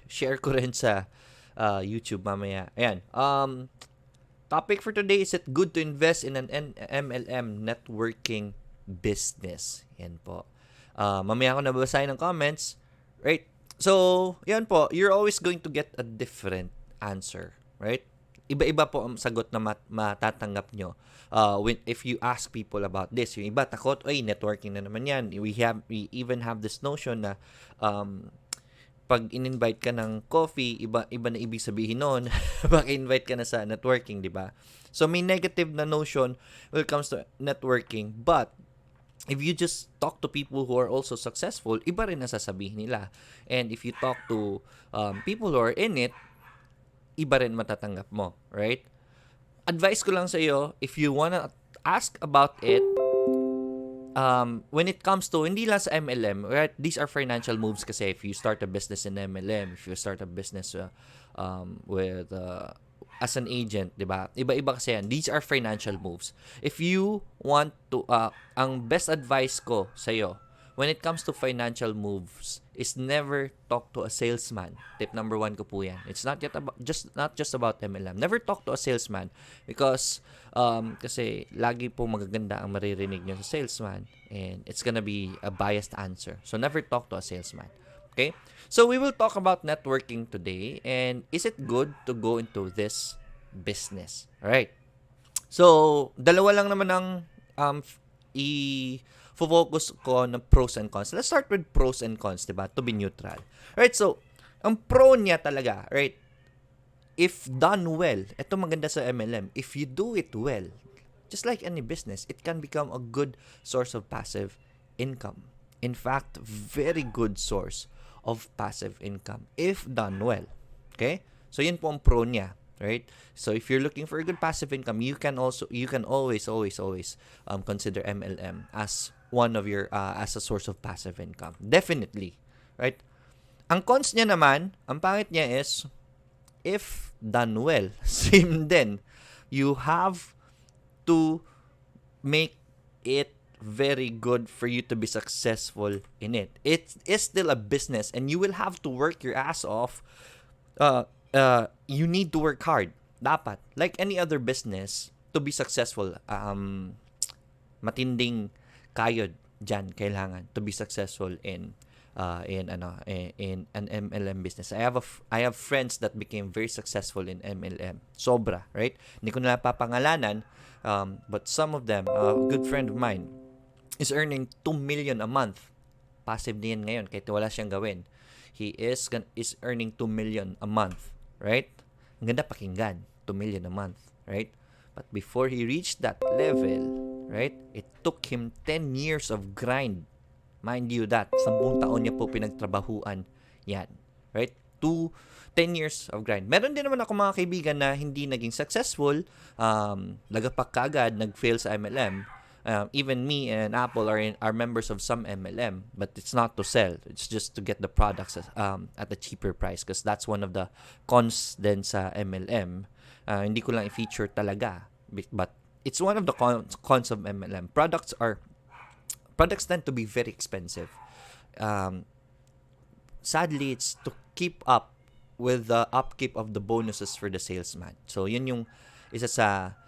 share ko rin sa YouTube mamaya. Ayan. Topic for today, is it good to invest in an MLM networking business? Yan po. Mamaya ako nababasahin ng comments. Right? So, yan po. You're always going to get a different answer. Right? Iba-iba po ang sagot na matatanggap nyo. If you ask people about this, yung iba takot, ay, networking na naman yan. We even have this notion na pag in-invite ka ng coffee, iba na ibig sabihin noon, baka-invite ka na sa networking, di ba? So, may negative na notion when it comes to networking. But, if you just talk to people who are also successful, iba rin na sasabihin nila. And if you talk to people who are in it, iba rin matatanggap mo, right? Advice ko lang sa iyo, if you wanna ask about it, when it comes to, hindi lang sa MLM, right? These are financial moves kasi if you start a business in MLM, if you start a business with as an agent, di ba? Iba-iba kasi yan. These are financial moves. If you want to, ang best advice ko sa iyo, when it comes to financial moves, is never talk to a salesman. Tip number 1 ko po yan. It's not just about MLM. Never talk to a salesman because kasi lagi po magaganda ang maririnig nyo sa salesman and it's gonna be a biased answer. So never talk to a salesman. Okay? So we will talk about networking today, and is it good to go into this business? Alright. So, dalawa lang naman ang focus ko ng pros and cons. Let's start with pros and cons, diba? To be neutral. Right, so, ang pro niya talaga, right, if done well, ito maganda sa MLM, if you do it well, just like any business, it can become a good source of passive income. In fact, very good source of passive income if done well. Okay? So, yun po ang pro niya. Right? So if you're looking for a good passive income, you can always consider MLM as one of your as a source of passive income. Definitely, right? Ang cons niya naman, ang pangit niya is if done well, same din. You have to make it very good for you to be successful in it. It is still a business and you will have to work your ass off. You need to work hard. Dapat. Like any other business, to be successful, matinding kayod dyan kailangan to be successful in an MLM business. I have friends that became very successful in MLM. Sobra, right? Hindi ko na papangalanan, but some of them, a good friend of mine is earning 2 million a month. Passive din ngayon kahit wala siyang gawin. He is earning 2 million a month, right? Ang ganda pakinggan, 2 million a month, right? But before he reached that level, right, it took him 10 years of grind. Mind you that, 10 taon niya po pinagtrabahuan yan, right? 10 years of grind. Meron din naman ako mga kaibigan na hindi naging successful, lagapak kagad, nag-fail sa MLM. Even me and Apple are members of some MLM, but it's not to sell. It's just to get the products at a cheaper price because that's one of the cons din sa MLM. Hindi ko lang i-feature talaga, but it's one of the cons of MLM. Products tend to be very expensive. Sadly, it's to keep up with the upkeep of the bonuses for the salesman. So, yun yung isa sa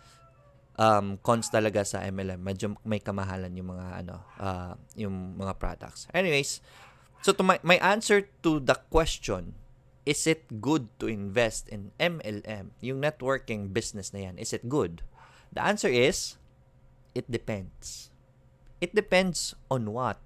cons talaga sa MLM. Medyo may kamahalan yung mga yung mga products. Anyways, so to my answer to the question, is it good to invest in MLM? Yung networking business na yan, is it good? The answer is, it depends. It depends on what?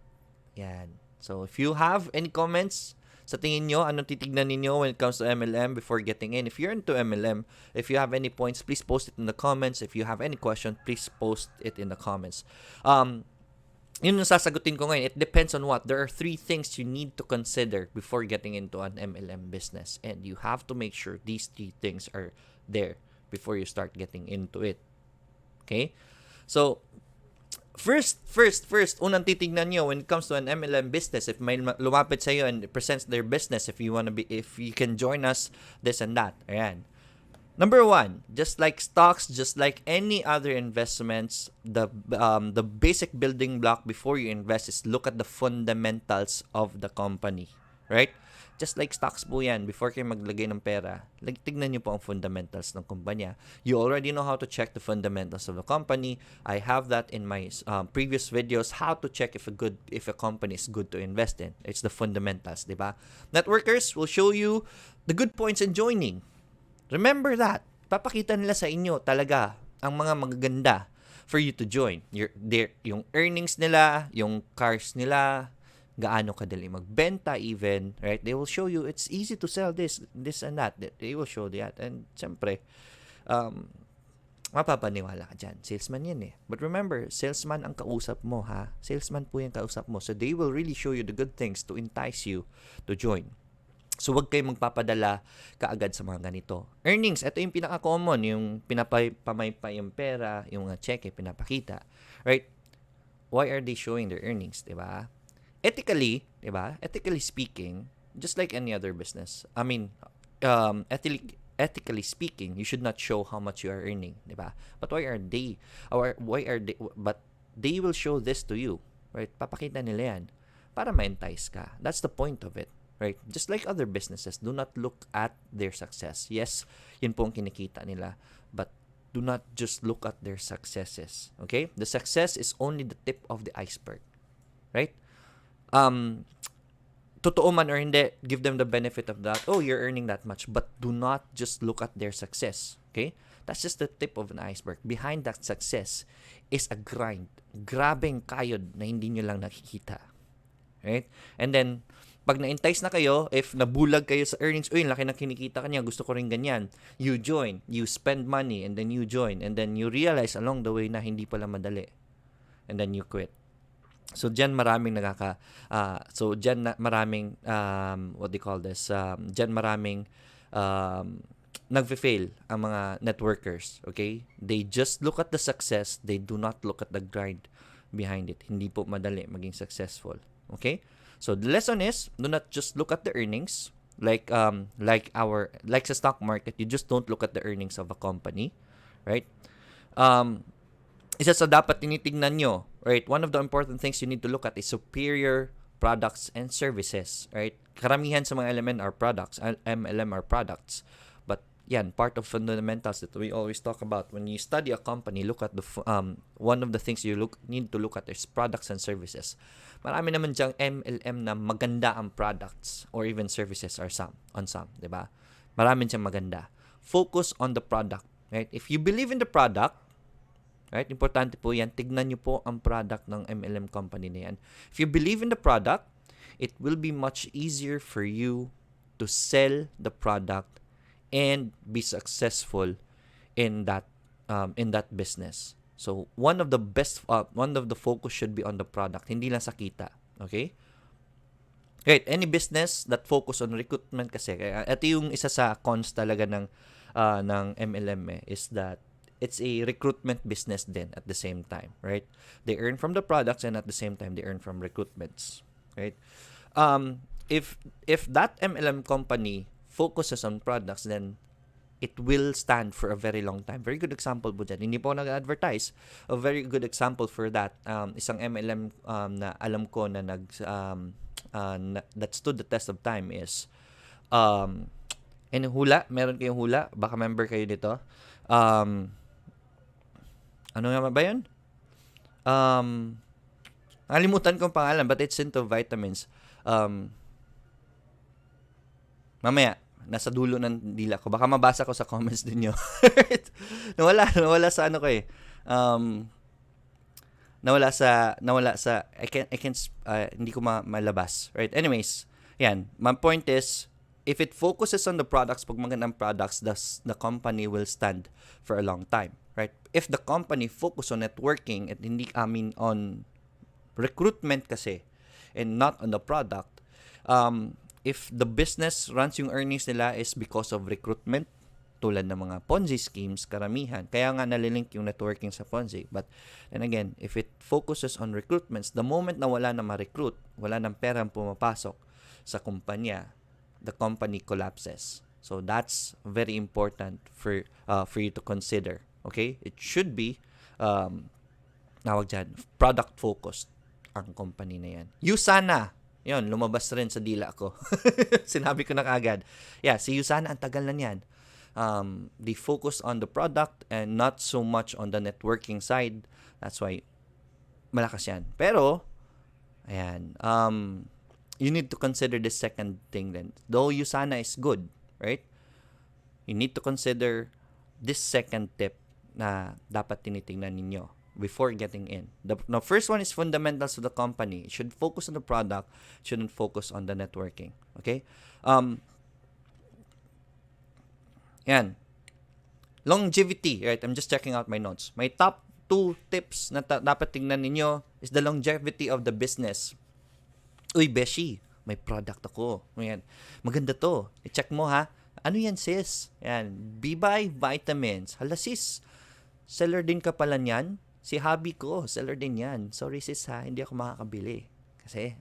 Yan. So if you have any comments, sa tingin nyo, anong titignan ninyo when it comes to MLM before getting in? If you're into MLM, if you have any points, please post it in the comments. If you have any question, please post it in the comments. Yun yung sasagutin ko ngayon. It depends on what. There are 3 things you need to consider before getting into an MLM business. And you have to make sure these 3 things are there before you start getting into it. Okay? So, First, unang titignan nyo when it comes to an MLM business, if may lumapit sa iyo and presents their business, if you can join us, this and that. Ayan. Number 1, just like stocks, just like any other investments, the basic building block before you invest is look at the fundamentals of the company, right? just like stocks po yan, before kayo maglagay ng pera, tignan nyo po ang fundamentals ng kumpanya. You already know how to check the fundamentals of the company. I have that in my previous videos, how to check if a company is good to invest in. It's the fundamentals, di ba? Networkers will show you the good points in joining. Remember that. Papakita nila sa inyo talaga ang mga magaganda for you to join. Yung earnings nila, yung CARs nila, gaano kadali magbenta even, right? They will show you it's easy to sell this and that. They will show that. And syempre, mapapaniwala ka dyan. Salesman yan eh. But remember, salesman ang kausap mo, ha? Salesman po yung kausap mo. So they will really show you the good things to entice you to join. So wag kayo magpapadala kaagad sa mga ganito. Earnings, ito yung pinaka-common, yung pinapamaypay yung pera, yung mga cheque pinapakita. Right? Why are they showing their earnings, diba? Ethically, diba? Ethically speaking, just like any other business, I mean, ethically speaking, you should not show how much you are earning, diba? But but they will show this to you, right? Papakita nila yan para ma-entice ka. That's the point of it, right? Just like other businesses, do not look at their success. Yes, yun po ang kinikita nila, but do not just look at their successes, okay? The success is only the tip of the iceberg, right? Totoo man or hindi, give them the benefit of that. Oh, you're earning that much. But do not just look at their success. Okay? That's just the tip of an iceberg. Behind that success is a grind. Grabeng kayod na hindi nyo lang nakikita. Right? And then, pag na-entice na kayo, if nabulag kayo sa earnings, uy, laki na kinikita kanya, gusto ko rin ganyan. You join. You spend money and then you join. And then you realize along the way na hindi pala madali. And then you quit. So diyan maraming what do you call this? Diyan maraming nagfe-fail ang mga networkers, okay? They just look at the success, they do not look at the grind behind it. Hindi po madali maging successful, okay? So the lesson is, do not just look at the earnings like sa stock market, you just don't look at the earnings of a company, right? Isa sa dapat tinitingnan nyo, right? One of the important things you need to look at is superior products and services, right? Karamihan sa mga MLM are products. But yan, part of fundamentals that we always talk about. When you study a company, look at one of the things you need to look at is products and services. Marami naman dyang MLM na maganda ang products or even services on some, di ba? Marami dyang maganda. Focus on the product, right? If you believe in the product, right? Importante po yan. Tignan nyo po ang product ng MLM company na yan. If you believe in the product, it will be much easier for you to sell the product and be successful in that business. So, one of the focus should be on the product, hindi lang sa kita. Okay? Right, any business that focus on recruitment kasi, ito yung isa sa cons talaga ng MLM is that it's a recruitment business then at the same time, right? They earn from the products and at the same time they earn from recruitments, right? If that MLM company focuses on products, then it will stand for a very long time. Very good example po dyan. Hindi po nag-advertise. A very good example for that, isang MLM na alam ko na that stood the test of time is hula. Meron kayong hula? Baka member kayo dito. Ano nga ba yun? Nakalimutan kong pangalan, but it's into vitamins. Mamaya, nasa dulo ng dila ko. Baka mabasa ko sa comments din nyo. nawala sa ano ko eh. Nawala sa hindi ko malabas. Right? Anyways, yan. My point is, if it focuses on the products, pag magandang products, the company will stand for a long time. Right? If the company focus on networking at on recruitment kasi and not on the product, if the business runs yung earnings nila is because of recruitment, tulad ng mga Ponzi schemes, karamihan. Kaya nga nalilink yung networking sa Ponzi. But then again, if it focuses on recruitments, the moment na wala na ma-recruit, wala nang perang pumapasok sa kumpanya, the company collapses. So that's very important for you to consider. Okay? It should be product focused ang company na yan. You sana Yun, lumabas rin sa dila ko. Sinabi ko na kaagad. Yeah, si Usana, ang tagal na niyan. They focus on the product and not so much on the networking side. That's why malakas yan. Pero, ayan, you need to consider the second thing then. Though Usana is good, right? You need to consider this second tip na dapat tinitingnan ninyo before getting in. The first one is fundamentals of the company. It should focus on the product, shouldn't focus on the networking. Okay? Yan. Longevity, right? I'm just checking out my notes. My top 2 tips na dapat tingnan ninyo is the longevity of the business. Uy, Beshi, may product ako. Yan. Maganda to. I-check mo ha. Ano yan, sis? Yan. Bibay Vitamins. Hala, sis. Seller din ka pala niyan? Si hubby ko, seller din yan. Sorry, sis ha. Hindi ako makakabili. Kasi,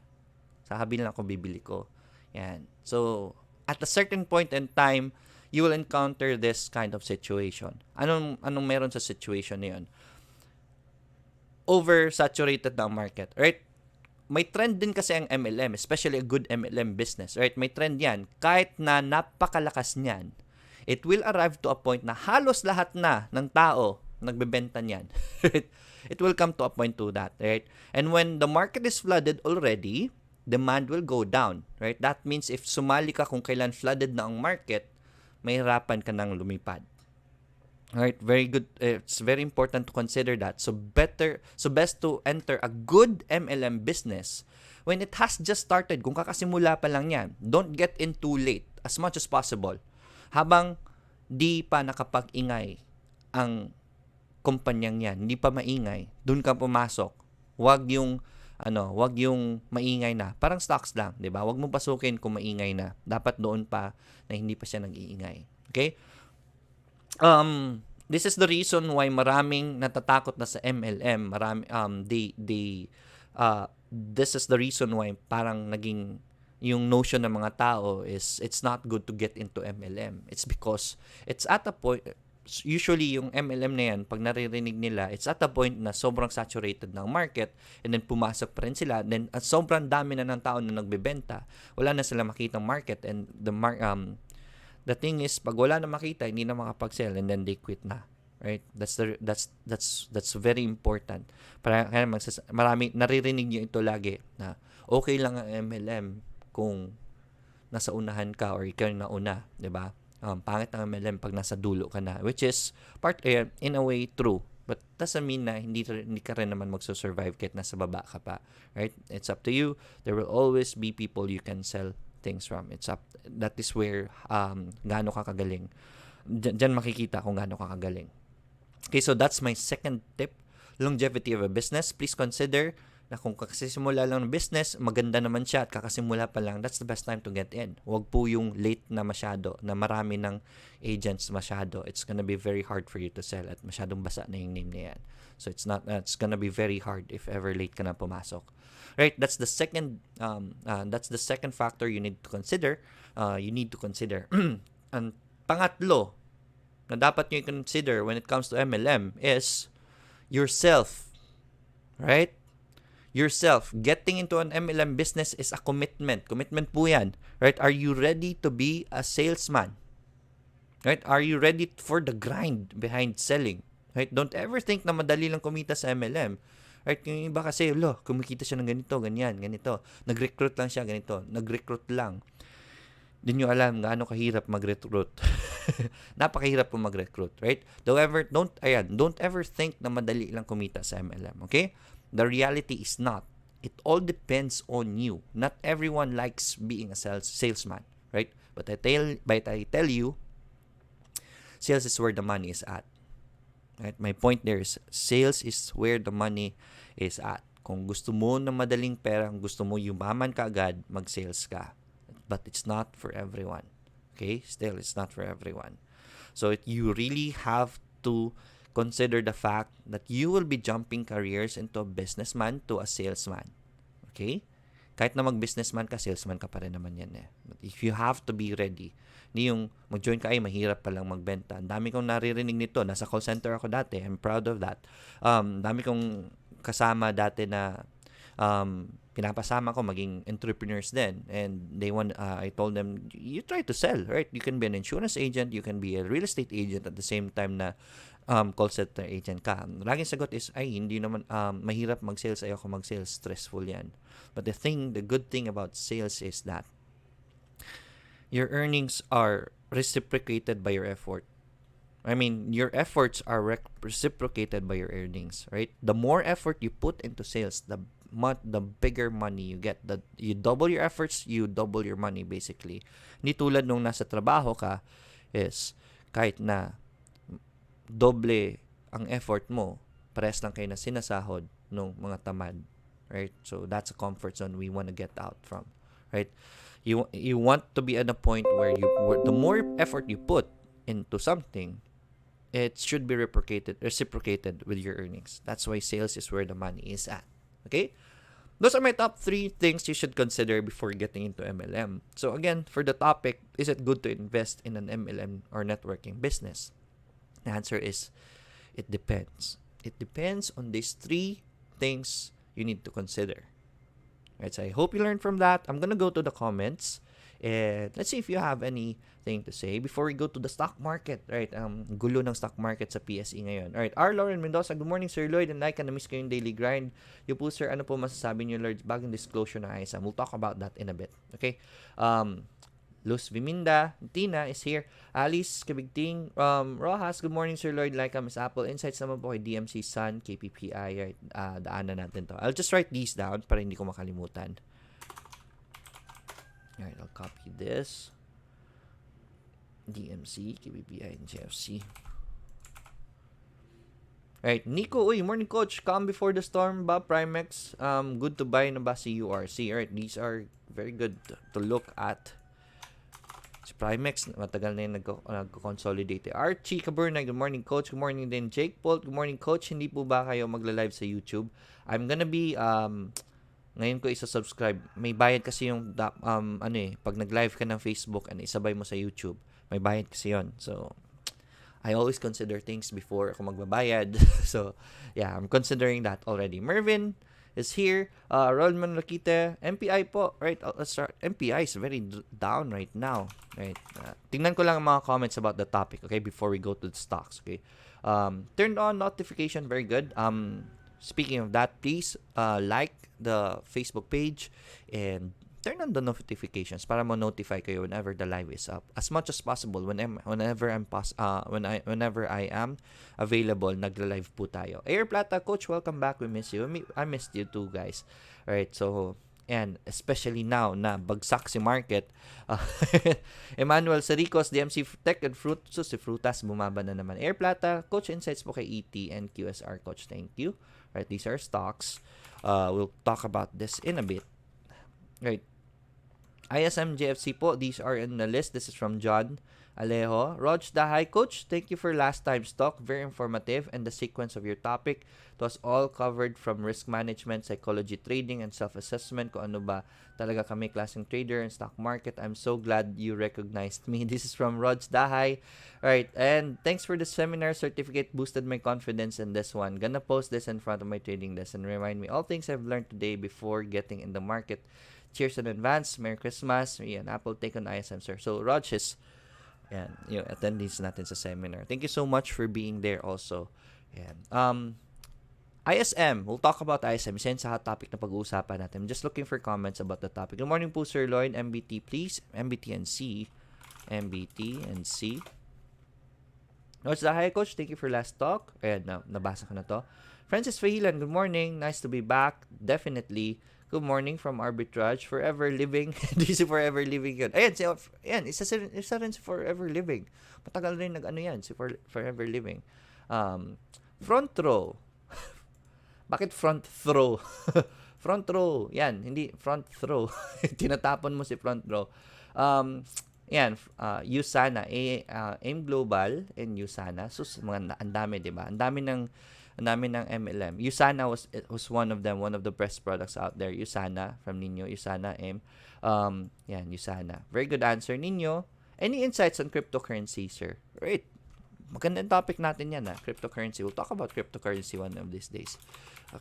sa hubby lang ako bibili ko. Yan. So, at a certain point in time, you will encounter this kind of situation. Anong meron sa situation na yun? Oversaturated na ang market. Right? May trend din kasi ang MLM, especially a good MLM business, right? May trend yan. Kahit na napakalakas niyan, it will arrive to a point na halos lahat na ng tao nagbebenta niyan. It will come to a point to that, right? And when the market is flooded already, demand will go down, right? That means if sumali ka kung kailan flooded na ang market, may hirapan ka nang lumipad. Right, very good. It's very important to consider that. So best to enter a good MLM business when it has just started. Kung kakasimula pa lang yan, don't get in too late as much as possible. Habang di pa nakapag-ingay ang kumpanyang yan, hindi pa maingay, dun ka pumasok. Wag yung maingay na. Parang stocks lang, 'di ba? Wag mo pasukin kung maingay na. Dapat doon pa na hindi pa siya nag-iingay. Okay? This is the reason why maraming natatakot na sa MLM. This is the reason why parang naging yung notion ng mga tao is it's not good to get into MLM. It's because it's at a point, usually yung MLM na yan, pag naririnig nila, it's at a point na sobrang saturated ng market and then pumasok pa rin sila. Then sobrang dami na ng tao na nagbebenta. Wala na sila makitang market and the thing is, pag wala na makita, hindi na makapag-sell and then they quit na. Right? That's very important. Para kaya marami naririnig niyo ito lagi na okay lang ang MLM kung nasa unahan ka or ikaw yung nauna, 'di ba? Pangit ang MLM pag nasa dulo ka na, which is in a way true. But doesn't mean na hindi ka rin naman magso-survive kahit nasa baba ka pa. Right? It's up to you. There will always be people you can sell things from. That is where gaano ka kagaling. Diyan makikita kung gaano ka kagaling. Okay, so that's my second tip. Longevity of a business. Please consider na kung kakasimula lang ng business, maganda naman siya at kakasimula pa lang, that's the best time to get in. Huwag po yung late na masyado, na marami ng agents masyado. It's gonna be very hard for you to sell at masyadong basa na yung name na yan. So it's gonna be very hard if ever late ka na pumasok. Right, that's the second factor you need to consider. Ang pangatlo na dapat nyo i-consider when it comes to MLM is yourself. Right? Yourself. Getting into an MLM business is a commitment. Commitment po yan. Right? Are you ready to be a salesman? Right? Are you ready for the grind behind selling? Right? Don't ever think na madali lang kumita sa MLM. Right? Yung iba kasi, kumikita siya ng ganito, ganyan, ganito. Nag-recruit lang siya, ganito. Nag-recruit lang. Hindi nyo alam gaano kahirap mag-recruit. Napakahirap po mag-recruit, right? Don't ever think na madali lang kumita sa MLM, okay? The reality is not. It all depends on you. Not everyone likes being a salesman, right? But I tell you, sales is where the money is at. Right? My point there is, sales is where the money is at. Kung gusto mo ng madaling pera, kung gusto mo yumaman ka agad, mag-sales ka. But it's not for everyone. Okay? Still, it's not for everyone. So, you really have to consider the fact that you will be jumping careers into a businessman to a salesman. Okay? Kahit na mag-businessman ka, salesman ka pa rin naman yan eh. But if you have to be ready, hindi yung mag-join ka ay mahirap palang magbenta. Ang dami kong naririnig nito. Nasa call center ako dati. I'm proud of that. Dami kong kasama dati na pinapasama ko maging entrepreneurs din, and I told them, you try to sell, right? You can be an insurance agent, you can be a real estate agent at the same time na call center agent ka. Laging sagot is, ay, hindi naman, mahirap mag-sales, ayoko mag-sales, stressful yan. But the good thing about sales is that your earnings are reciprocated by your effort. I mean, your efforts are reciprocated by your earnings, right? The more effort you put into sales, the bigger money you get. You double your efforts, you double your money basically. Hindi tulad nung nasa trabaho ka, is kahit na doble ang effort mo, pares lang kayo na sinasahod nung mga tamad, right? So that's a comfort zone we want to get out from, right? You want to be at a point where the more effort you put into something, it should be reciprocated with your earnings. That's why sales is where the money is at. Okay? Those are my top 3 things you should consider before getting into MLM. So again, for the topic, is it good to invest in an MLM or networking business? The answer is, it depends. It depends on these 3 things you need to consider. Right, so I hope you learned from that. I'm gonna go to the comments and let's see if you have anything to say before we go to the stock market. Right, gulo ng stock market sa PSE ngayon. Alright, R. Lauren Mendoza, good morning Sir Lloyd and like, na-miss ko yung daily grind. You po sir, ano po masasabi niyo Lloyd bagong disclosure ng ISM? We'll talk about that in a bit. Okay, Luz Viminda, Tina is here. Alice Kabigting, Rojas, good morning Sir Lloyd, like Miss Apple. Insights naman po kay DMC Sun, KPPI, right? Daanan natin to. I'll just write these down para hindi ko makalimutan. Alright, I'll copy this. DMC, KPPI, and GFC. Right, Nico, uy, morning coach. Calm before the storm ba? Primex, good to buy na ba si URC? Alright, these are very good to look at. Si Primex, matagal na yung nagko-consolidate. Archie Caberna, good morning coach. Good morning din Jake Paul. Good morning coach. Hindi po ba kayo magla-live sa YouTube? I'm gonna be ngayon ko isa-subscribe. May bayad kasi yung pag nag-live ka ng Facebook and isabay mo sa YouTube, may bayad kasi yon. So I always consider things before ako magbabayad. So yeah, I'm considering that already. Mervin is here. Rolman Rakita, MPI po. Right, let's start. MPI is very down right now. Right. Tingnan ko lang ang mga comments about the topic, okay, before we go to the stocks, okay. Turned on notification, very good. Speaking of that, please like the Facebook page and turn on the notifications para mo-notify kayo whenever the live is up. As much as possible, whenever I am available, nagla-live po tayo. Air Plata, Coach, welcome back. We miss you. I missed you too, guys. Alright, so, and especially now na bagsak si market, Emmanuel Saricos, DMC Tech and Fruit, so si Frutas, bumaba na naman. Air Plata, Coach, insights po kay ET and QSR, Coach. Thank you. Alright, these are stocks. We'll talk about this in a bit. Right. ISM GFC po, these are in the list. This is from John Alejo. Rog Dahay, Coach, thank you for last time's talk. Very informative, and the sequence of your topic. It was all covered from risk management, psychology, trading, and self-assessment. Kung ano ba talaga kami klaseng trader in stock market. I'm so glad you recognized me. This is from Rog Dahay. Alright, and thanks for the seminar certificate. Boosted my confidence in this one. Gonna post this in front of my trading desk and remind me all things I've learned today before getting in the market. Cheers in advance. Merry Christmas. Yan, Apple take on ISM, sir. So, Rog is yung attendees natin sa seminar. Thank you so much for being there also. Yan. ISM. We'll talk about ISM. Isa sa hot topic na pag-uusapan natin. I'm just looking for comments about the topic. Good morning po, Sir Lloyd. MBT, please. MBT and C. MBT and C. What's the hi, Coach? Thank you for last talk. Ayan, nabasa ko na to. Francis Fahilan, good morning. Nice to be back. Definitely. Good morning from Arbitrage. Forever Living. Hindi si Forever Living yun. Ayan, isa rin si Forever Living. Matagal rin yan, si Forever Living. Front row. Bakit front throw? Front row. Yan, hindi front throw. Tinatapon mo si front row. Yan, USANA. AIM Global and USANA. Sus, ang dami, diba? Ang dami ng MLM. USANA was one of them, one of the best products out there. USANA from Ninyo, USANA M. Yan, USANA. Very good answer, Ninyo. Any insights on cryptocurrency, sir? Right. Magandang topic natin yan, cryptocurrency. We'll talk about cryptocurrency one of these days.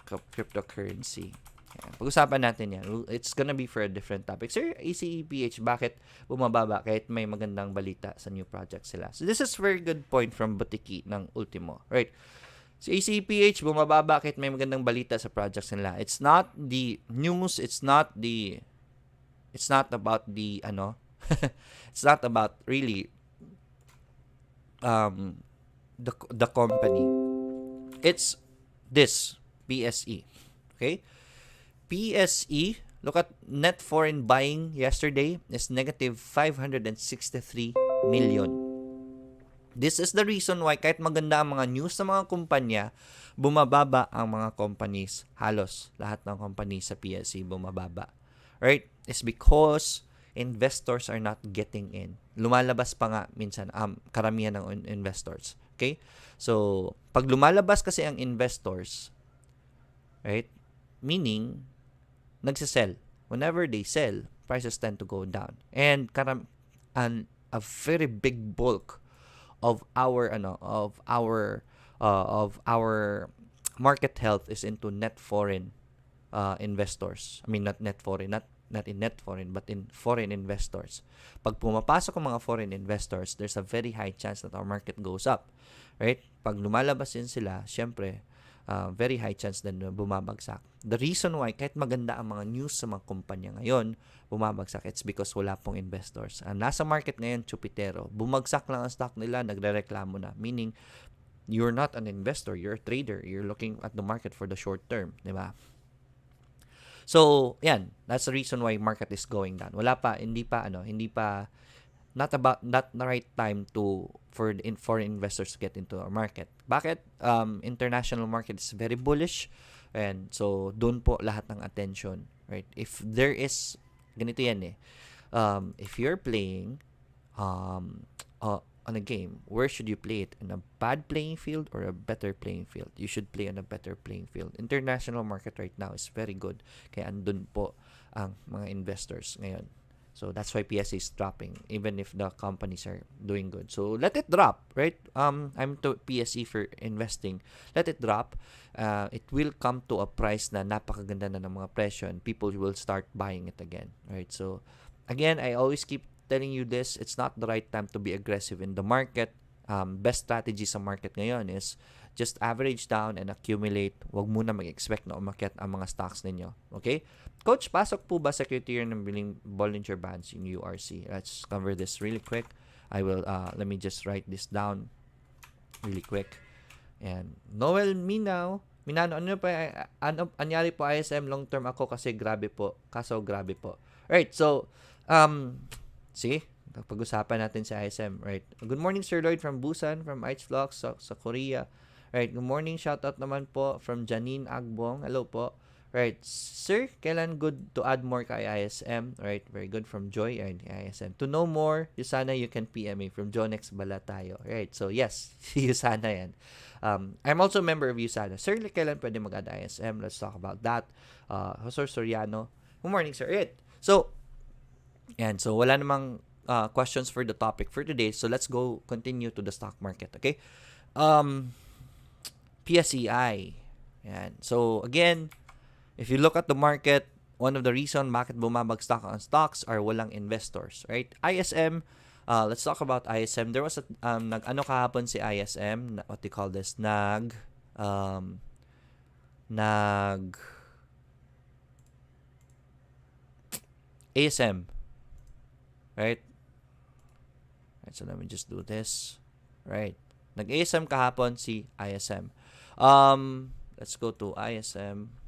Cryptocurrency. Yan. Pag-usapan natin yan. It's gonna be for a different topic. Sir, ACEPH, bakit bumababa kahit may magandang balita sa new project sila? So this is very good point from Butiki ng Ultimo. Right? So ACEPH, bumababa kahit may magandang balita sa projects nila. It's not the news, it's not about the, it's not about really, the company. It's this, PSE. Okay? PSE, look at net foreign buying yesterday is negative 563 million. This is the reason why kahit maganda ang mga news sa mga kumpanya, bumababa ang mga companies. Halos lahat ng companies sa PSE bumababa. Right? It's because investors are not getting in. Lumalabas pa nga minsan karamihan ng investors. Okay? So, pag lumalabas kasi ang investors, right? Meaning, nagsisell. Whenever they sell, prices tend to go down. And a very big bulk of our market health is into net foreign investors. I mean, not in net foreign, but in foreign investors. Pag pumapasok ang mga foreign investors, there's a very high chance that our market goes up. Right? Pag lumalabas din sila, syempre, very high chance din bumabagsak. The reason why, kahit maganda ang mga news sa mga kumpanya ngayon, bumabagsak, it's because wala pong investors. Nasa market ngayon, chupitero. Bumagsak lang ang stock nila, nagre-reklamo na. Meaning, you're not an investor, you're a trader. You're looking at the market for the short term. Diba? So, yan. That's the reason why market is going down. Not the right time for foreign investors to get into our market. Bakit? International market is very bullish, and so doon po lahat ng attention, right? If there is ganito yan if you're playing on a game, where should you play it? In a bad playing field or a better playing field? You should play on a better playing field. International market right now is very good, kaya andun po ang mga investors ngayon. So that's why PSE is dropping, even if the companies are doing good. So let it drop, right? I'm to PSE for investing. Let it drop. It will come to a price na napakaganda na ng mga presyo, and people will start buying it again, right? So again, I always keep telling you this. It's not the right time to be aggressive in the market. Best strategy sa market ngayon is just average down and accumulate. Huwag muna mag-expect na umakyat ang mga stocks ninyo. Okay? Coach, pasok po ba sa criteria ng Bollinger Bands in URC? Let's cover this really quick. Let me just write this down really quick. And Noel Minano, anyari po ISM long term ako kasi grabe po. Right, so, sige, pag-usapan natin si ISM, right? Good morning, Sir Lloyd from Busan, from Ice Vlogs sa Korea. Right, good morning, shoutout naman po from Janine Agbong. Hello po. Right, sir, kailan good to add more kay ISM? Right, very good from Joy and ISM. To know more, Yusana, you can PM me from Jonex Balatayo. Right, so yes, Yusana yan. I'm also a member of Yusana. Sir, kailan pwede mag-add ISM? Let's talk about that. Jose Soriano. Good morning, sir. Right. So, yan. So, wala namang questions for the topic for today. So, let's continue to the stock market. Okay? PSEI. Yan. So, again, if you look at the market, one of the reason bakit bumabagsak ang stocks are walang investors, right? ISM, let's talk about ISM. There was kahapon si ISM, what they call this, ASM, right? Right, so let me just do this. Right. Nag-ASM kahapon si ISM. Let's go to ISM.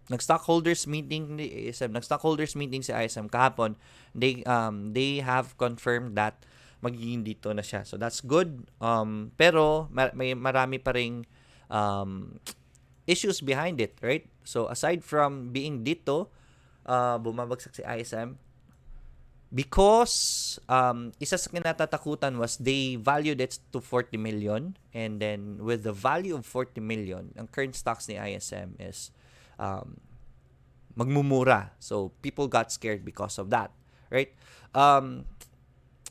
Nag-stockholders meeting ni ASM. Nag-stockholders meeting si ISM kahapon. They have confirmed that magiging dito na siya. So that's good. Pero may marami pa ring issues behind it, right? So aside from being dito, bumabagsak si ISM because isa sa kinatatakutan was they valued it to 40 million, and then with the value of 40 million, ang current stocks ni ISM is magmumura. So people got scared because of that, right?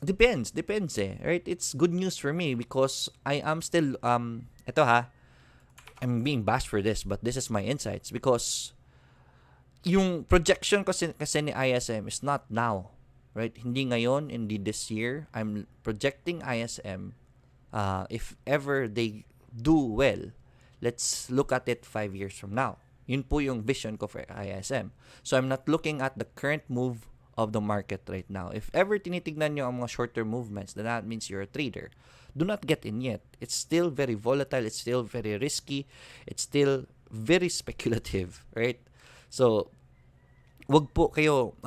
Depends right? It's good news for me because I am still I'm being bashed for this, but this is my insights because yung projection kasi ni ISM is not now, right? Hindi ngayon, hindi this year. I'm projecting ISM, if ever they do well, let's look at it 5 years from now. Yun po yung vision ko for ISM. So I'm not looking at the current move of the market right now. If ever tinitignan nyo ang mga short-term movements, then that means you're a trader. Do not get in yet. It's still very volatile. It's still very risky. It's still very speculative, right? So, wag po kayong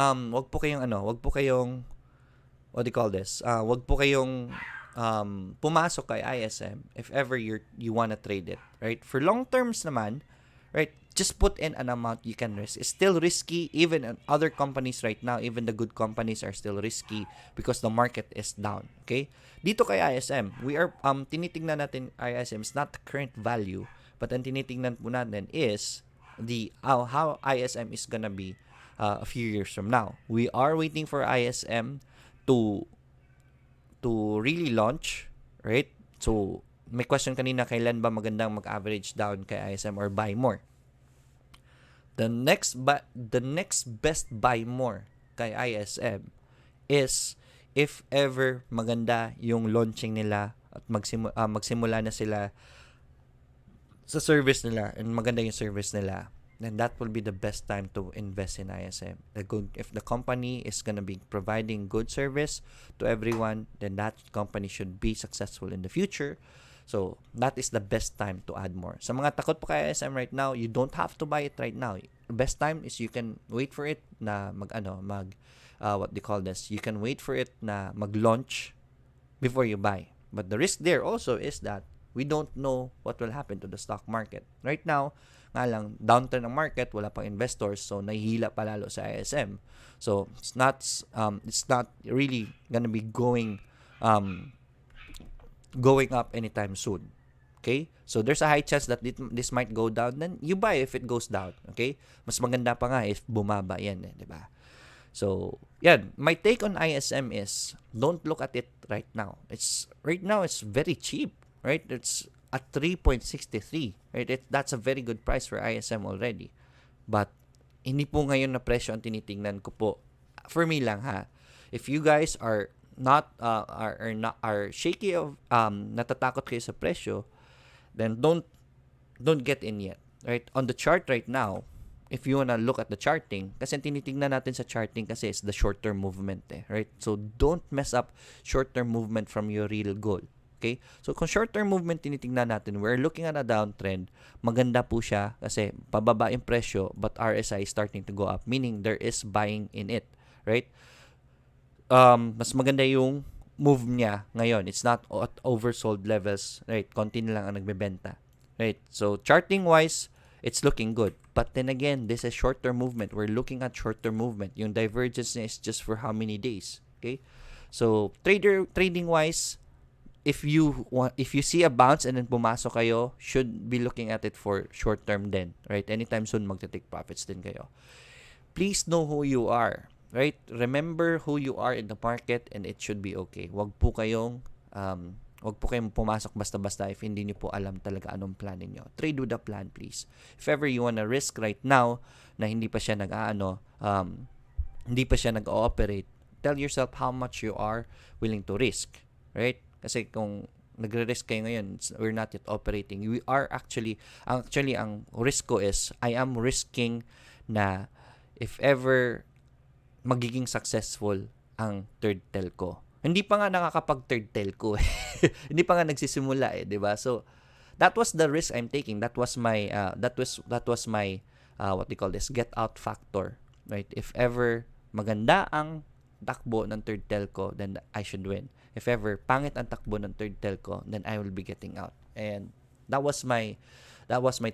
what do you call this? Wag po kayong pumasok kay ISM if ever you wanna trade it, right? For long terms naman, right? Just put in an amount you can risk. It's still risky even in other companies right now. Even the good companies are still risky because the market is down. Okay? Dito kay ISM, we are tinitingnan natin ISM is not the current value, but ang tinitingnan po natin is the how ISM is gonna be a few years from now. We are waiting for ISM to really launch, right? So may question kanina, kailan ba magandang mag-average down kay ISM or buy more? The next best buy more kay ISM is if ever maganda yung launching nila at magsimula na sila sa service nila and maganda yung service nila, then that will be the best time to invest in ISM. If the company is gonna be providing good service to everyone, then that company should be successful in the future. So, that is the best time to add more. Sa mga takot po kay ISM right now, you don't have to buy it right now. The best time is you can wait for it na what they call this? You can wait for it na mag-launch before you buy. But the risk there also is that we don't know what will happen to the stock market. Right now, nga lang, downturn ng market, wala pang investors, so nahihila pa lalo sa ISM. So, it's not really gonna be going up anytime soon. Okay? So, there's a high chance that this might go down. Then, you buy if it goes down. Okay? Mas maganda pa nga if bumaba yan. Diba? So, yan. My take on ISM is, don't look at it right now. Right now, it's very cheap. Right? It's at 3.63. Right? That's a very good price for ISM already. But, hindi po ngayon na presyo ang tinitingnan ko po. For me lang ha. If you guys are shaky of natatakot kayo sa presyo, then don't get in yet, right? On the chart right now, if you wanna look at the charting, kasi tinitingnan natin sa charting kasi it's the short-term movement, right? So don't mess up short-term movement from your real goal. Okay? So kung short-term movement tinitingnan natin, we're looking at a downtrend. Maganda po siya kasi pababa yung presyo but RSI is starting to go up, meaning there is buying in it, right? Mas maganda yung move niya ngayon. It's not at oversold levels, right? Konti na lang ang nagbebenta, right? So charting wise, it's looking good. But then again, this is short-term movement. We're looking at short-term movement. Yung divergence is just for how many days, okay? So trading wise, if you see a bounce and then pumasok kayo, should be looking at it for short-term then, right? Anytime soon magte-take profits din kayo. Please know who you are. Right? Remember who you are in the market and it should be okay. Wag po kayong pumasok basta-basta if hindi niyo po alam talaga anong plan niyo. Trade with a plan, please. If ever you wanna risk right now na hindi pa siya nag-ooperate, tell yourself how much you are willing to risk, right? Kasi kung nagre-risk kayo ngayon, we're not yet operating. We are actually ang risk ko is I am risking na if ever magiging successful ang third telco. Hindi pa nga nakakapag third telco. Hindi pa nga nagsisimula di ba? So that was the risk I'm taking. That was my what they call this, get out factor, right? If ever maganda ang takbo ng third telco, then I should win. If ever pangit ang takbo ng third telco, then I will be getting out. And that was my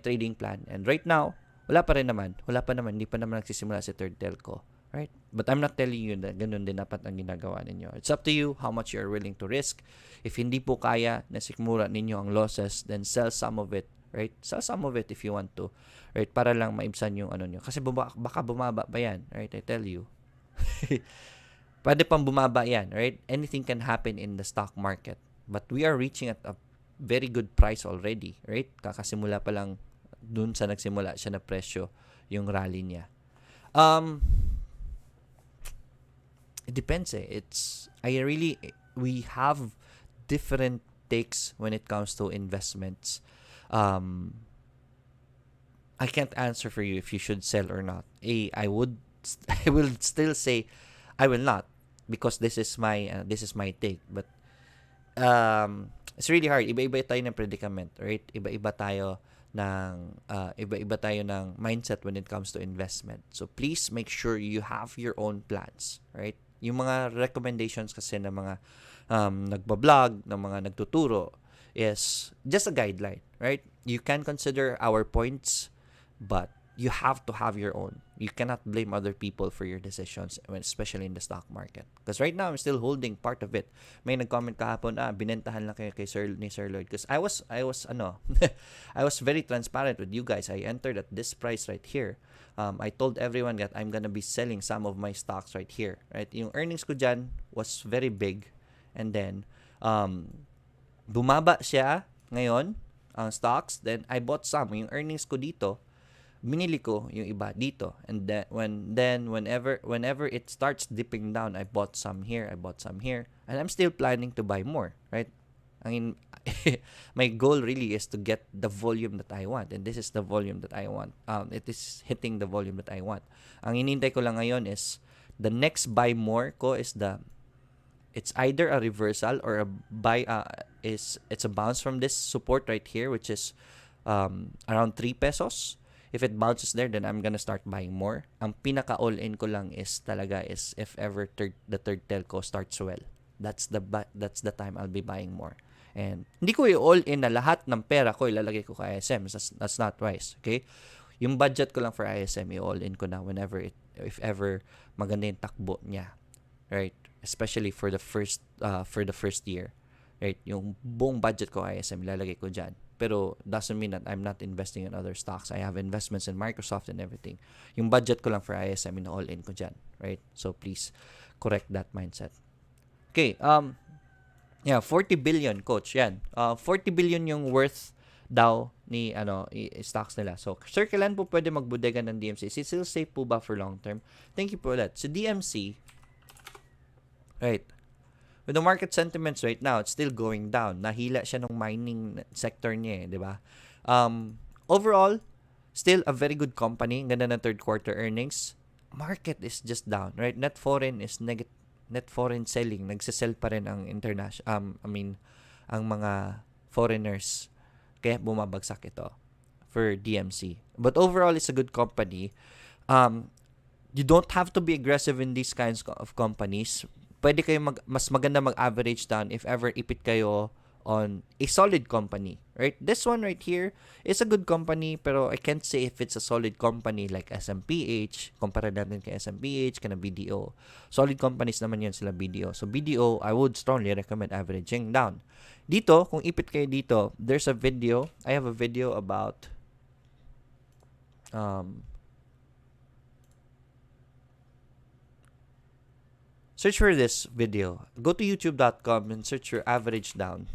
trading plan. And right now, wala pa naman, hindi pa naman nagsisimula si third telco. Right? But I'm not telling you na ganun din dapat ang ginagawa ninyo. It's up to you how much you're willing to risk. If hindi po kaya na sikmura ninyo ang losses, then sell some of it. Right? Sell some of it if you want to. Right? Para lang maibsan yung ano nyo. Kasi baka bumaba pa yan. Right? I tell you. Pwede pang bumaba yan. Right? Anything can happen in the stock market. But we are reaching at a very good price already, right? Kakasimula pa lang dun sa nagsimula siya na presyo yung rally niya. It depends eh. We have different takes when it comes to investments. I can't answer for you if you should sell or not. I will still say I will not, because this is my take. But it's really hard. Iba-iba tayo ng predicament, right? Iba-iba tayo ng mindset when it comes to investment. So please make sure you have your own plans, right? Yung mga recommendations kasi ng mga nagbablog, ng mga nagtuturo is just a guideline, right? You can consider our points, but you have to have your own. You cannot blame other people for your decisions, especially in the stock market. Because right now, I'm still holding part of it. May nag-comment kahapon, binentahan lang kayo kay Sir Lloyd. Because I was I was very transparent with you guys. I entered at this price right here. I told everyone that I'm gonna be selling some of my stocks right here. Right? Yung earnings ko dyan was very big. And then, bumaba siya ngayon, ang stocks. Then, I bought some. Yung earnings ko dito, binili ko yung iba dito. And then whenever it starts dipping down, I bought some here, and I'm still planning to buy more, right? I mean, my goal really is to get the volume that I want, and this is the volume that I want. It is hitting the volume that I want. Ang hinihintay ko lang ngayon is the next buy more ko is it's either a reversal or a buy it's a bounce from this support right here, which is around 3 pesos. If it bounces there, then I'm gonna start buying more. Ang pinaka all-in ko lang is if ever the third telco starts well. That's the time I'll be buying more. And hindi ko i-all-in na lahat ng pera ko ilalagay ko kay ISM. That's not wise, okay? Yung budget ko lang for ISM, i-all-in ko na if ever maganda yung takbo niya, right? Especially for the first year, right? Yung buong budget ko ISM ilalagay ko dyan. Pero doesn't mean that I'm not investing in other stocks. I have investments in Microsoft and everything. Yung budget ko lang for ISM, all-in ko dyan, right? So please correct that mindset. Okay, 40 billion, coach. Yan. 40 billion yung worth daw ni stocks nila. So, sir, kailan po pwede magbudega ng DMC? Is it still safe po ba for long term? Thank you po ulit. So, DMC, right, with the market sentiments right now, it's still going down. Nahila siya ng mining sector niya, di ba? Overall, still a very good company. Ganda ng third quarter earnings. Market is just down, right? Net foreign selling. Nagsisell pa rin ang ang mga foreigners. Kaya bumabagsak ito for DMC. But overall, it's a good company. You don't have to be aggressive in these kinds of companies. Pwede kayo mas maganda mag-average down if ever ipit kayo on a solid company, right? This one right here is a good company, pero I can't say if it's a solid company like SMPH. Kumpara natin kay SMPH, kana BDO. Solid companies naman yun sila BDO. So BDO, I would strongly recommend averaging down. Dito, kung ipit kayo dito, there's a video. I have a video about search for this video. Go to youtube.com and search for average down.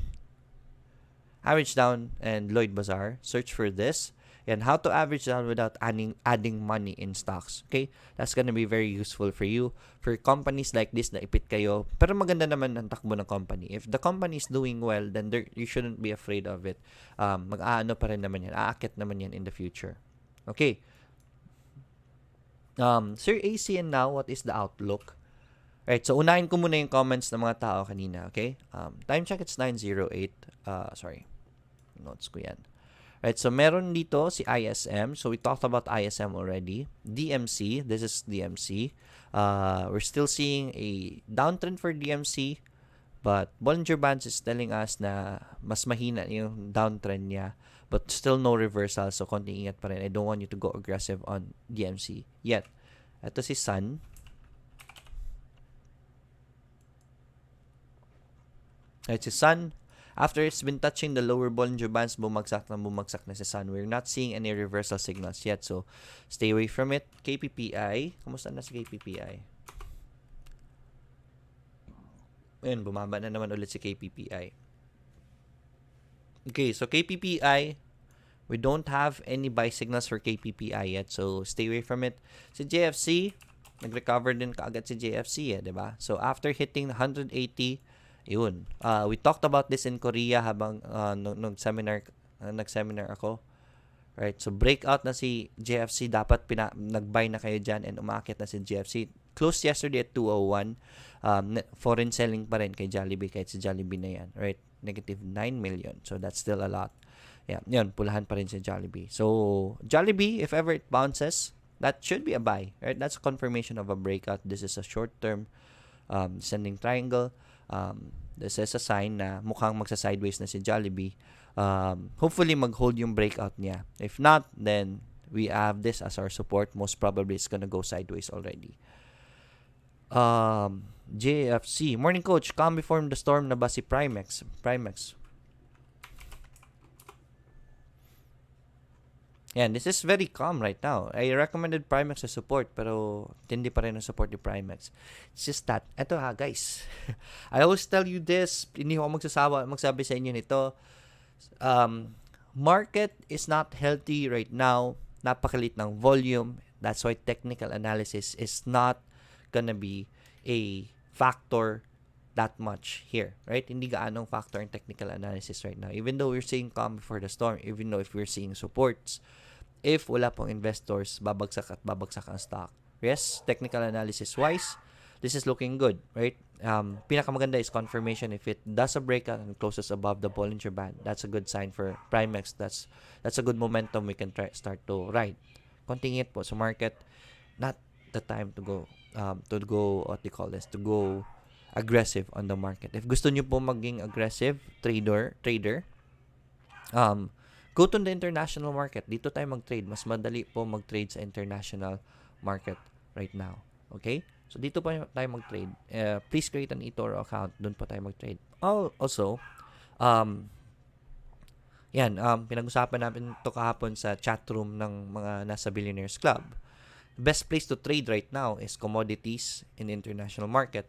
Average down and Lloyd Bazar. Search for this and how to average down without adding money in stocks. Okay? That's gonna be very useful for you. For companies like this na ipit kayo. Pero maganda naman ang takbo ng company. If the company is doing well, then you shouldn't be afraid of it. Mag-aano pa rin naman yan. Aakit naman yan in the future. Okay. Sir ACN now, what is the outlook? Right, so unahin ko muna yung comments ng mga tao kanina, okay? Time check, it's 9:08. Sorry. Notes ko yan. Right, so meron dito si ISM. So we talked about ISM already. DMC, this is DMC. We're still seeing a downtrend for DMC, but Bollinger Bands is telling us na mas mahina yung downtrend niya, but still no reversal. So konting ingat pa rin. I don't want you to go aggressive on DMC yet. Ito si Sun. Right, si Sun, after it's been touching the lower Bollinger Bands, bumagsak na si Sun. We're not seeing any reversal signals yet, so stay away from it. KPPI, kumusta na si KPPI? Ayun, bumaba na naman ulit si KPPI. Okay, so KPPI, we don't have any buy signals for KPPI yet, so stay away from it. Si JFC, nag-recover din kaagad si JFC, di ba? So after hitting 180, yun. We talked about this in Korea habang nag-seminar ako. Right? So breakout na si JFC, dapat nag-buy na kayo dyan and umakit na si JFC. Closed yesterday at 201. Foreign selling pa rin kay Jollibee, kahit si Jollibee na yan. Right? Negative 9 million. So that's still a lot. Yeah, yun, pulahan pa rin si Jollibee. So Jollibee, if ever it bounces, that should be a buy. Right? That's a confirmation of a breakout. This is a short-term descending triangle. This is a sign na mukhang magsa-sideways na si Jollibee. Hopefully mag-hold yung breakout niya. If not, then we have this as our support. Most probably it's gonna go sideways already. JFC. Morning, Coach. Calm before the storm na ba si Primex? Yan, this is very calm right now. I recommended Primex as support, pero hindi pa rin ang support ni Primex. It's just that, eto guys. I always tell you this, hindi ko magsabi sa inyo nito. Market is not healthy right now. Napakalit ng volume. That's why technical analysis is not gonna be a factor that much here, right? Hindi gaanong factor in technical analysis right now. Even though we're seeing calm before the storm, even though if we're seeing supports, if wala pong investors, babagsak ang stock. Yes, technical analysis wise, this is looking good, right? Pinakamaganda is confirmation. If it does a breakout and closes above the Bollinger Band, that's a good sign for Primex. That's a good momentum we can start to ride. Konting po sa market, not the time to go what they call this, to go aggressive on the market. If gusto niyo po maging aggressive trader, go to the international market. Dito tayo mag-trade. Mas madali po mag-trade sa international market right now. Okay? So, dito pa tayo mag-trade. Please create an eToro account. Doon po tayo mag-trade. Also, pinag-usapan natin ito kahapon sa chat room ng mga nasa Billionaires Club. The best place to trade right now is commodities in the international market.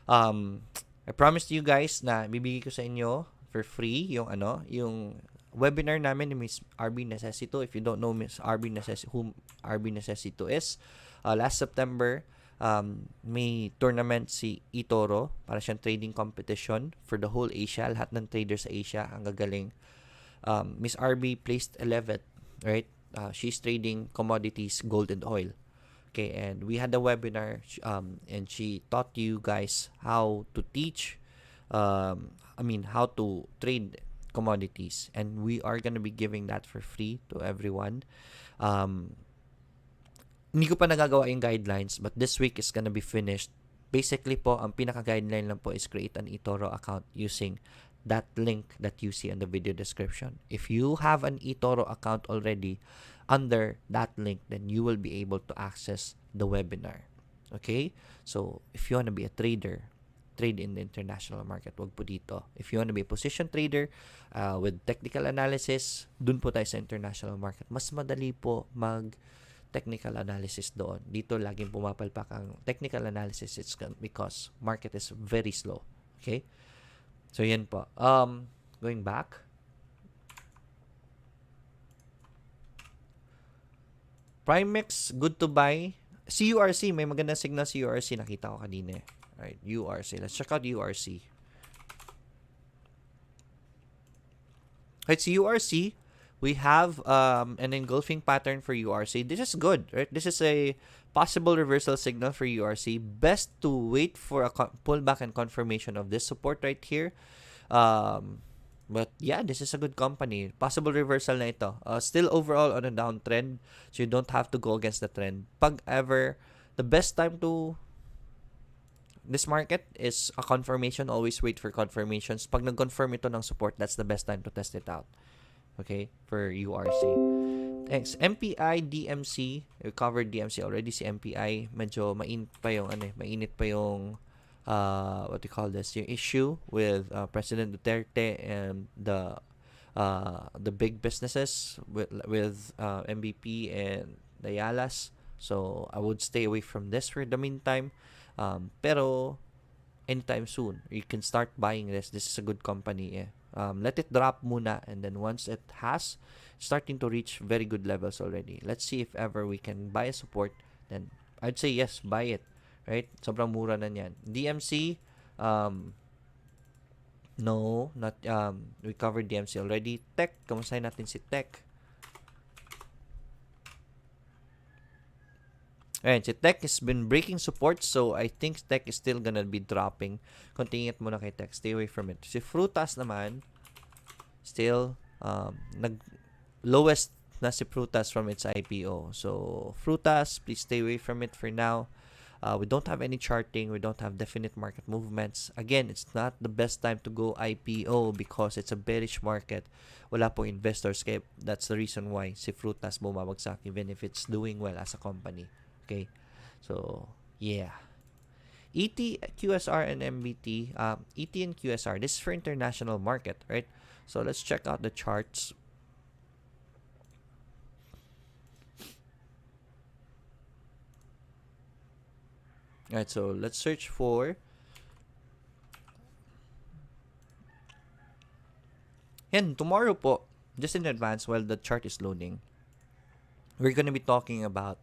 I promised you guys na bibigay ko sa inyo for free yung webinar namin ni Miss RB Necessito. If you don't know Miss RB Necessito, whom RB Necessito is, last September, may tournament si eToro para siyang trading competition for the whole Asia. Lahat ng traders sa Asia, ang gagaling. Miss RB placed 11th, right? She's trading commodities, gold and oil. Okay, and we had a webinar, and she taught you guys how to teach, how to trade commodities, and we are gonna be giving that for free to everyone. Hindi ko pa nagagawa yung guidelines, but this week is gonna be finished. Basically po, ang pinaka-guideline lang po is create an eToro account using that link that you see in the video description. If you have an eToro account already, under that link, then you will be able to access the webinar. Okay? So, if you want to be a trader, trade in the international market, wag po dito. If you want to be a position trader with technical analysis, dun po tayo sa international market. Mas madali po mag-technical analysis doon. Dito, laging pumapalpak ang technical analysis. It's because market is very slow. Okay? So, yan po. Going back. Primex, good to buy. CURC, may magandang signal CURC. Nakita ko kanina. Alright, URC. Let's check out URC. Right, CURC, we have an engulfing pattern for URC. This is good, right? This is a possible reversal signal for URC. Best to wait for a pullback and confirmation of this support right here. But yeah, this is a good company. Possible reversal na ito. Still overall on a downtrend, so you don't have to go against the trend. Pag ever, the best time to this market is a confirmation. Always wait for confirmations. Pag nag-confirm ito ng support, that's the best time to test it out. Okay? For URC. Thanks. MPI, DMC. We covered DMC already. Si MPI, medyo mainit pa yung what do you call this? Yung issue with President Duterte and the big businesses with MVP and the Yalas. So I would stay away from this for the meantime. Pero anytime soon, you can start buying this. This is a good company. Let it drop muna, and then once it has starting to reach very good levels already, let's see if ever we can buy a support. Then I'd say yes, buy it, right? Sobrang mura na yan. DMC, no, not we covered DMC already. Tech, kamustahin natin si Tech. Ayan, si Tech has been breaking support, so I think Tech is still gonna be dropping. Kontingit muna kay Tech, stay away from it. Si Frutas naman, still, lowest na si Frutas from its IPO. So, Frutas, please stay away from it for now. We don't have any charting. We don't have definite market movements. Again, it's not the best time to go IPO because it's a bearish market. Wala pong investors. Kaya that's the reason why si Frutas bumabagsak even if it's doing well as a company. Okay? So, yeah. ET, QSR, and MBT. ET and QSR. This is for international market, right? So, let's check out the charts. Alright, so let's search for yan, tomorrow po, just in advance while the chart is loading, we're gonna be talking about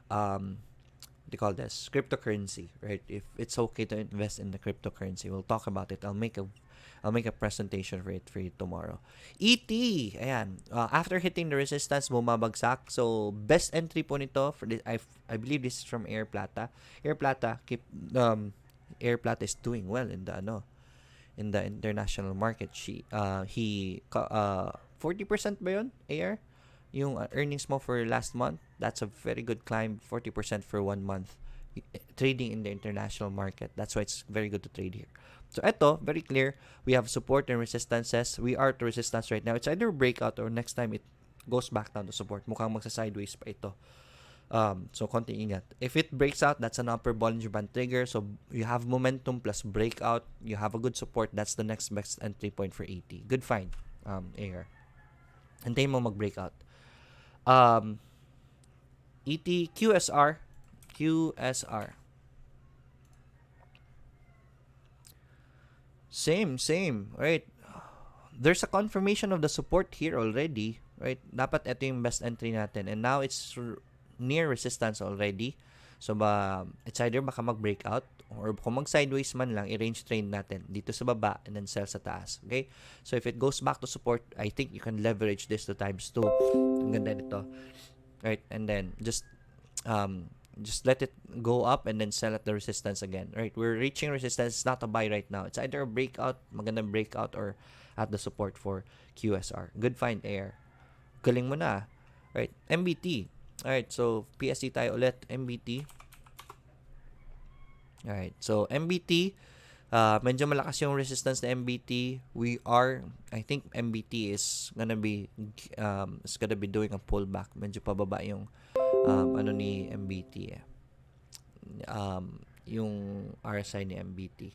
what do you call this? Cryptocurrency, right? If it's okay to invest in the cryptocurrency, we'll talk about it. I'll make a presentation for you tomorrow. ET, ayan. After hitting the resistance, bumabagsak. So, best entry po nito for this, I believe this is from Air Plata. Air Plata Air Plata is doing well in the international market. He 40% ba yun, Air? Yung earnings mo for last month, that's a very good climb. 40% for 1 month trading in the international market. That's why it's very good to trade here. So, eto, very clear. We have support and resistances. We are at resistance right now. It's either breakout or next time it goes back down to support. Mukhang magsa-sideways pa ito. So, konting ingat. If it breaks out, that's an upper Bollinger Band trigger. So, you have momentum plus breakout. You have a good support. That's the next best entry point for 80. Good find, Air. Antayin mo mag-breakout. ET, QSR. Same, right? There's a confirmation of the support here already, right? Dapat ito yung best entry natin. And now it's near resistance already. So, it's either baka mag-breakout or kung mag-sideways man lang, i-range trade natin dito sa baba and then sell sa taas. Okay? So, if it goes back to support, I think you can leverage this to times 2. Ang ganda nito. Right? And then, just let it go up and then sell at the resistance again. Right? We're reaching resistance. It's not a buy right now. It's either a breakout, magandang breakout, or at the support for QSR. Good find, Air. Galing mo na. Right? MBT. Alright, so PSC tayo ulit. MBT. Alright, so MBT, medyo malakas yung resistance na MBT. I think MBT is gonna be doing a pullback. Medyo pababa yung ni MBT yung RSI ni MBT.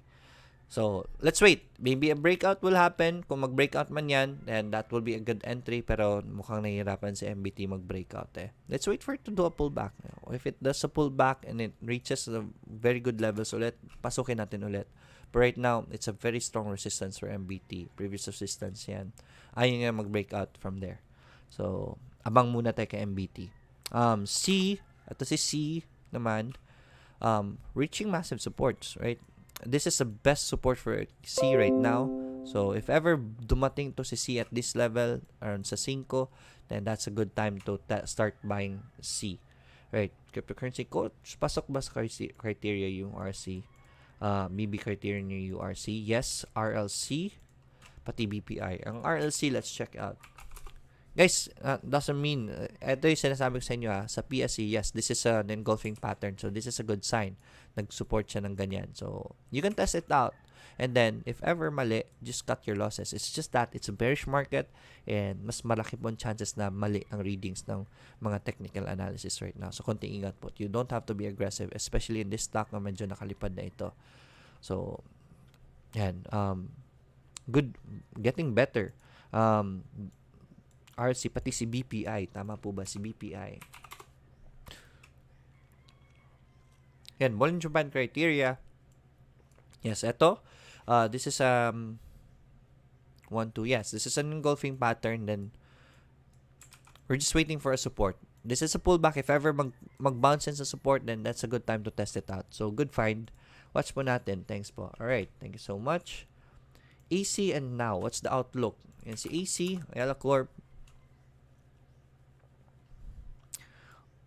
So, let's wait. Maybe a breakout will happen. Kung mag-breakout man yan, then that will be a good entry. Pero mukhang nahihirapan si MBT mag-breakout Let's wait for it to do a pullback. If it does a pullback and it reaches the very good levels ulit, pasukin natin ulit. But right now, it's a very strong resistance for MBT. Previous resistance yan. Ayaw nga mag-breakout from there. So, abang muna tayo kay MBT. Ito si C naman, reaching massive supports, right? This is the best support for C right now. So, if ever dumating to si C at this level, around sa 5, then that's a good time to start buying C. Right? Cryptocurrency coach, pasok ba sa criteria yung RC? BB criteria yung URC? Yes, RLC, pati BPI. Ang RLC, let's check out. Guys, doesn't mean, ito yung sinasabi ko sa inyo sa PSE, yes, this is an engulfing pattern. So, this is a good sign. Nag-support siya ng ganyan. So, you can test it out. And then, if ever mali, just cut your losses. It's just that it's a bearish market and mas malaki po ang chances na mali ang readings ng mga technical analysis right now. So, konting ingat po. You don't have to be aggressive, especially in this stock na medyo nakalipad na ito. So, yan. Good. Getting better. RC, pati si BPI. Tama po ba si BPI? Yan, Bollinger Band criteria. Yes, ito. This is 1, 2. Yes, this is an engulfing pattern. Then we're just waiting for a support. This is a pullback. If ever mag-bounce sa support, then that's a good time to test it out. So, good find. Watch po natin. Thanks po. Alright, thank you so much. AC and now, what's the outlook? Yan si AC, Ayala Corp.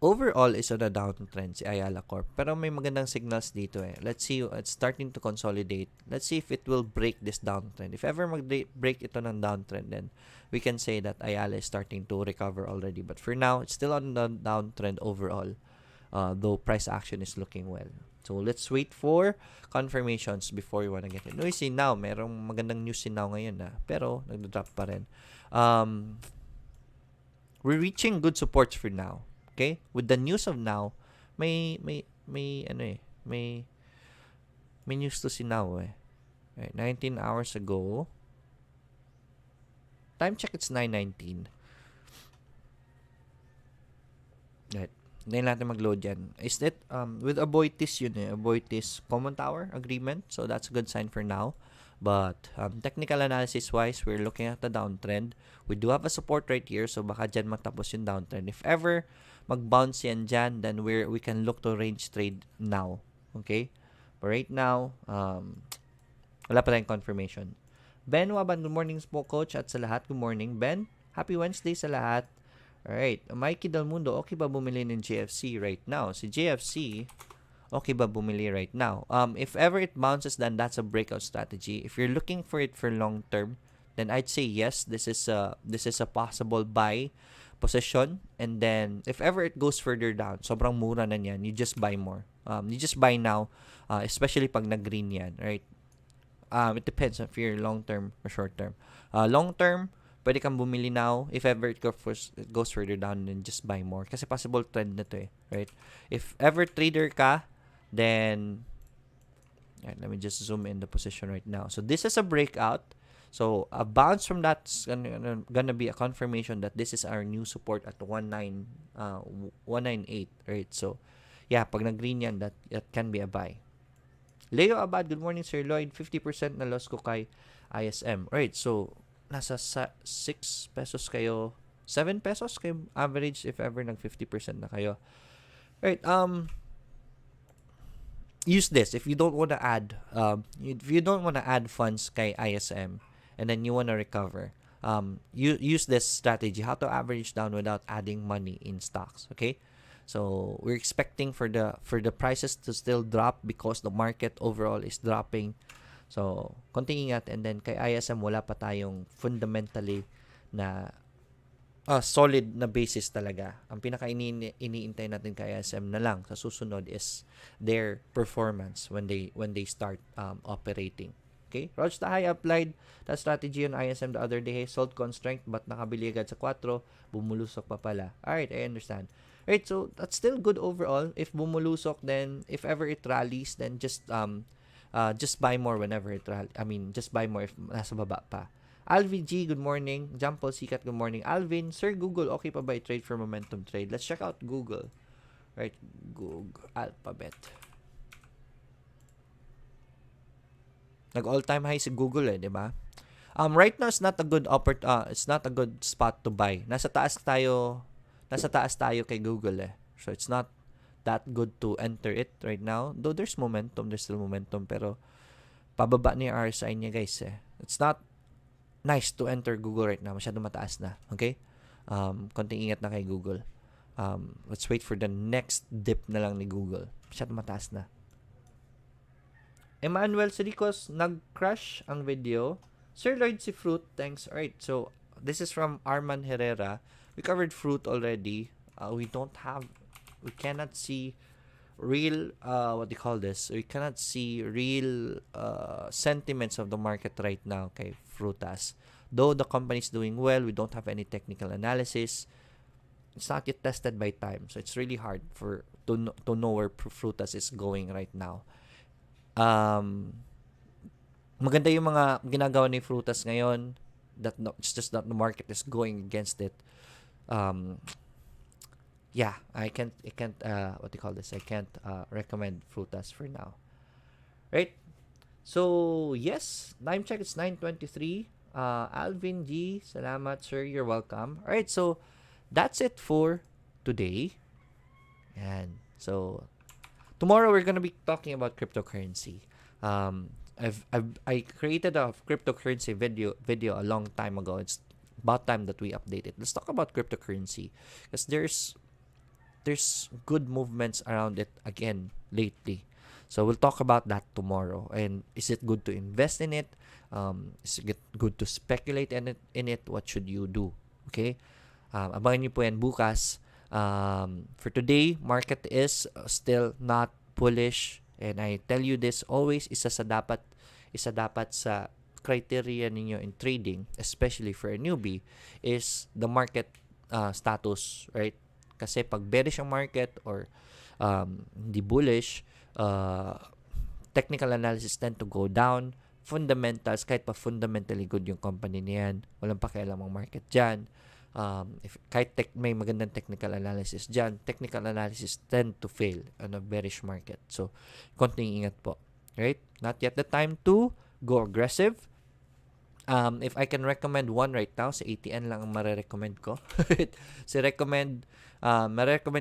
Overall is on a downtrend si Ayala Corp. Pero may magandang signals dito eh. Let's see, it's starting to consolidate. Let's see if it will break this downtrend. If ever mag-break ito ng downtrend, then we can say that Ayala is starting to recover already. But for now, it's still on the downtrend overall. Though price action is looking well. So, let's wait for confirmations before you wanna get it. No, you see now, merong magandang news in now ngayon na. Pero, nagda-drop pa rin. We're reaching good supports for now. Okay? With the news of now, may news to si now eh. Right, 19 hours ago. Time check, it's 9:19. Right. Hindi natin mag-load yan. Is that, with Aboitiz yun eh. Aboitiz Common Tower Agreement. So, that's a good sign for now. But, technical analysis-wise, we're looking at the downtrend. We do have a support right here. So, baka dyan matapos yung downtrend. If ever mag-bounce yan dyan, then we can look to range trade now. Okay? But right now, wala pa tayong confirmation. Ben Waban, good morning po, coach. At sa lahat, good morning. Ben, happy Wednesday sa lahat. Alright, Mikey Del Mundo, okay ba bumili ng GFC right now? Si GFC, okay ba bumili right now? If ever it bounces, then that's a breakout strategy. If you're looking for it for long term, then I'd say yes, this is a possible buy position. And then if ever it goes further down, sobrang mura na niyan, you just buy more. You just buy now, especially pag nag-green yan, right? It depends if you're long term or short term. Long term, pwede kang bumili now. If ever it goes further down, then just buy more. Kasi possible trend na to eh. Right? If ever trader ka, then let me just zoom in the position right now. So, this is a breakout. So, a bounce from that's gonna be a confirmation that this is our new support at 198. Right? So, yeah, pag nag-green yan, that can be a buy. Leo Abad, good morning, Sir Lloyd. 50% na loss ko kay ISM. Right, so, nasa 6 pesos kayo, 7 pesos kayo average if ever nag 50% na kayo. Right, use this if you don't want to add funds kay ISM and then you want to recover. Use this strategy, how to average down without adding money in stocks, okay? So, we're expecting for the prices to still drop because the market overall is dropping. So, konting ingat, and then kay ISM wala pa tayong fundamentally na solid na basis talaga. Ang pinaka-iniintay natin kay ISM na lang sa susunod is their performance when they start operating. Okay? Rog Tahay applied that strategy on ISM the other day. Sold constraint but nakabili agad sa 4, bumulusok pa pala. Alright, I understand. Right, so that's still good overall. If bumulusok, then if ever it rallies, then just buy more whenever it just buy more if nasa baba pa. Alvin G, good morning. Jampol Sikat, good morning. Alvin, Sir Google, okay pa ba i-trade for momentum trade? Let's check out Google. Right, Google, Alphabet. Nag-all-time high si Google eh, di ba? Right now, it's not a good spot to buy. Nasa taas tayo kay Google eh. So, it's not that good to enter it right now. Though there's still momentum. Pero, pababa ni ARSN niya guys eh. It's not nice to enter Google right now. Masyado mataas na. Okay? Konting ingat na kay Google. Let's wait for the next dip na lang ni Google. Masyado mataas na. Emmanuel Siricos, nag-crash ang video. Sir Lloyd, si Fruit, thanks. Alright, so, this is from Arman Herrera. We covered Fruit already. We cannot see real, we cannot see real sentiments of the market right now kay Frutas. Though the company is doing well, we don't have any technical analysis. It's not yet tested by time. So, it's really hard to know where Frutas is going right now. Maganda yung mga ginagawa ni Frutas ngayon. It's just that the market is going against it. I can't recommend Frutas for now. Right? So, yes, time check, it's 9:23. Alvin G, salamat sir, you're welcome. Alright, so that's it for today. And so tomorrow we're gonna be talking about cryptocurrency. I created a cryptocurrency video a long time ago. It's about time that we update it. Let's talk about cryptocurrency because there's good movements around it again lately. So we'll talk about that tomorrow. And is it good to invest in it? Is it good to speculate in it? What should you do? Okay? Abangan niyo po yan bukas. For today, market is still not bullish. And I tell you this always, isa dapat sa criteria ninyo in trading, especially for a newbie, is the market status, right? Kasi pag bearish ang market or hindi bullish, technical analysis tend to go down. Fundamentals, kahit pa fundamentally good yung company niyan, walang pakialam ang market dyan. If kahit may magandang technical analysis dyan, technical analysis tend to fail on a bearish market. So, konting ingat po. Right? Not yet the time to go aggressive. If I can recommend one right now, sa ATN lang ang marirecommend ko. Marirecommend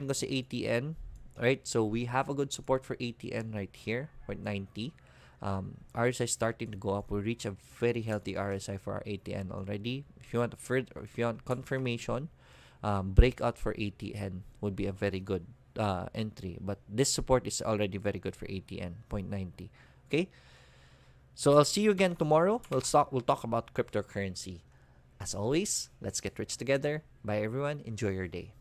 ko sa ATN. Right? So, we have a good support for ATN right here, 0.90. RSI starting to go up. We reach a very healthy RSI for our ATN already. If you want confirmation, breakout for ATN would be a very good entry. But this support is already very good for ATN, 0.90. Okay? So I'll see you again tomorrow. We'll talk about cryptocurrency. As always, let's get rich together. Bye everyone. Enjoy your day.